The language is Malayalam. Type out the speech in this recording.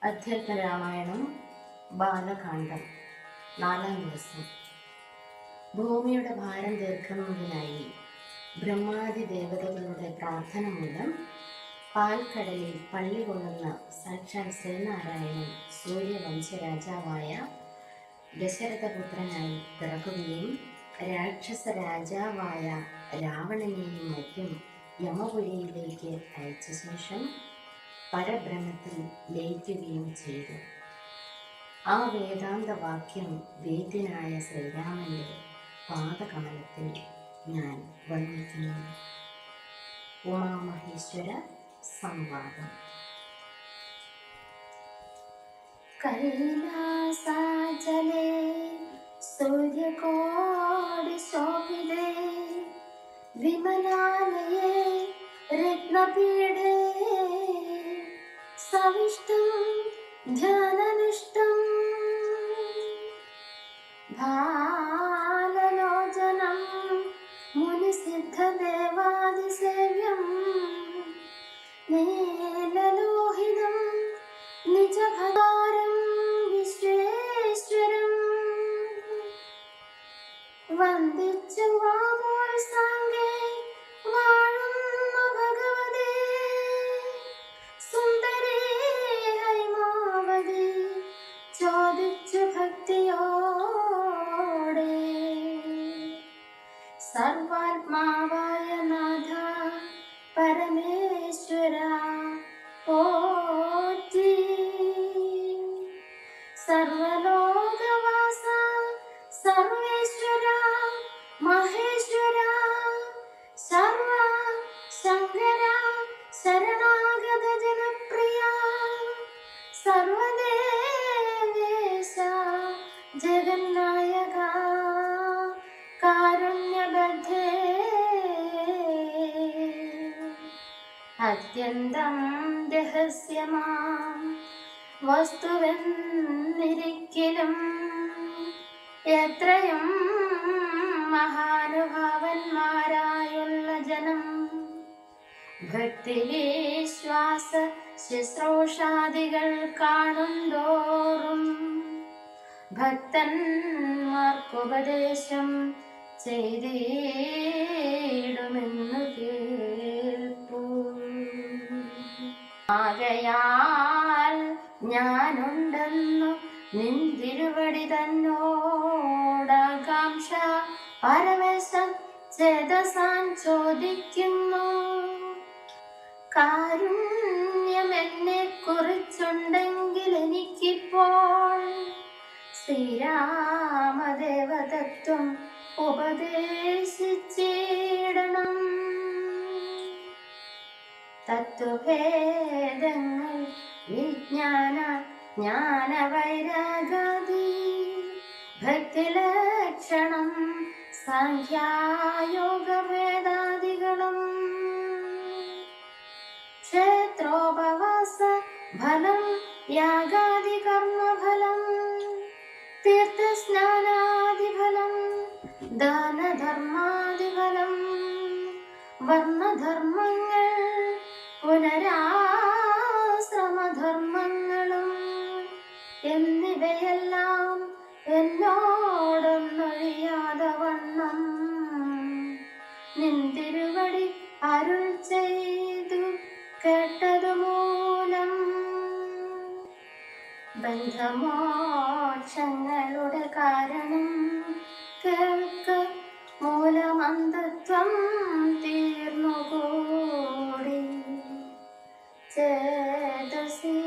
അധ്യാത്മരാമായണം ബാലകാന്ഡം 4-ാം ദിവസം. ഭൂമിയുടെ ഭാരം തീർക്കുന്നതിനായി ബ്രഹ്മാദി ദേവതകളുടെ പ്രാർത്ഥന മൂലം പാൽക്കടലിൽ പള്ളി കൊള്ളുന്ന സാക്ഷാൽ ശ്രീനാരായണൻ സൂര്യവംശ രാജാവായ ദശരഥപുത്രനായി പിറക്കുകയും രാക്ഷസ രാജാവായ രാവണനെയും മറ്റും യമപുരിയിലേക്ക് അയച്ച ശേഷം പരബ്രഹ്മത്തിൽ ലയിക്കുകയും ചെയ്തു. ആ വേദാന്ത വാക്യം വേദ്യനായ ശ്രീരാമന്റെ പാദകമലത്തിൽ ഞാൻ വന്ദിക്കുന്നു. ഉമാമഹേശ്വര സംവാദം. കൈലാസാചലേ സൂര്യകോടി ശോഭിതേ വിമലാലയേ രത്നപീഠേ സവിഷ്ടം ധ്യാനനിഷ്ടം ഭാലലോചനം മുനിസിദ്ധദേവാദിസേവ്യം നീലലോഹിതം നിജഭകാരം വിശ്വേശ്വരം വന്ദിച്ചു വാമോൾ സാംഗേ വാഴുന്നു ഭഗവതേ സുന്ദരേ ഹൈമാവതി ചോദിച്ചു ഭക്തിയോടെ സർവാത്മാവായ നാഥ പരമേശ്വര പോറ്റി സർവലോകവാസ സർവേശ്വര മഹേശ്വര സർവ ശങ്കര ശരണാഗത ജനപ്രിയ സർവദേവേശ ജഗന്നായക കാരുണ്യബദ്ധേ അത്യന്തം രഹസ്യമാം വസ്തുവെന്നിരിക്കലും എത്രയും മഹാനുഭാവന്മാരായുള്ള ജനം ഭക്തിവിശ്വാസ ശുശ്രൂഷാദികൾ കാണുന്തോറും ഭക്തന്മാർക്കുപദേശം ചെയ്തിടുമെന്നു കേൾപ്പൂ. ആകയാൽ ഞാനുണ്ടെന്നു നിന്തിരുവടി തന്നോടാകാംക്ഷ പരമശം ചേതസാൻ ചോദിക്കുന്നു. കാരുണ്യമെന്നെ കുറിച്ചുണ്ടെങ്കിൽ എനിക്കിപ്പോൾ ശ്രീരാമദേവതത്വം ഉപദേശിച്ചിടണം. തത്വഭേദങ്ങൾ വിജ്ഞാന ജ്ഞാനവൈരാഗാദി ഭക്തിലക്ഷണം സാഖ്യായോഗഭേദാദികളും ക്ഷേത്രോപവാസ ഫലം യാഗാദി കർമ്മഫലം തീർത്ഥസ്നാനാദിഫലം ദാനധർമാദിഫലം വർണ്ണധർമ്മങ്ങൾ പുനരാശ്രമധർമ്മങ്ങളും എന്നിവയെല്ലാം എന്നോടൊന്നൊഴിയാതെ വണ്ണം നിന്തിരുവടി അരുൾ ചെയ്തു കേട്ടതുമൂലം ബന്ധമോക്ഷങ്ങളുടെ കാരണം കേൾക്ക മൂലമന്ധത്വം തീർന്നുകൂടി ചേതസി